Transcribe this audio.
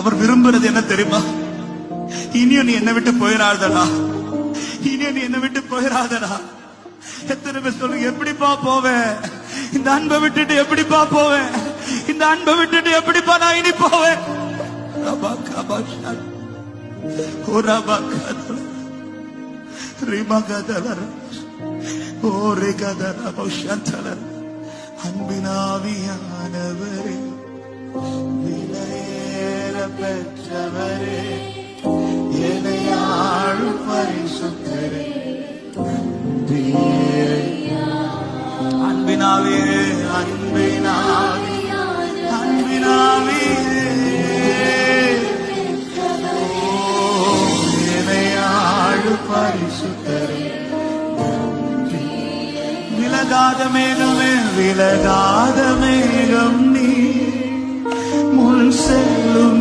அவர் விரும்புறது என்ன தெரியுமா? இனியும் நீ என்னை விட்டு போயிடாதடா, இனியும் நீ என்னை விட்டு போயிடாதடா. எத்தனை பேர் சொல்லுங்க, எப்படிப்பா போவேன்? இந்த அன்பை விட்டுட்டு எப்படிப்பா போவேன்? இந்த அன்பை விட்டுட்டு எப்படிப்பா நான் இனி போவேன்? அன்பினாவியானவரே, விலையேற பெற்றவரே, எனையாளும் பரிசுத்தரே, அன்பினாவே, அன்பினாவே, அன்பினாவே, எனையாளும் பரிசுத்தரே, விலகாத மேகமே, விலகாத மேகம் நீ முன் செல்லும்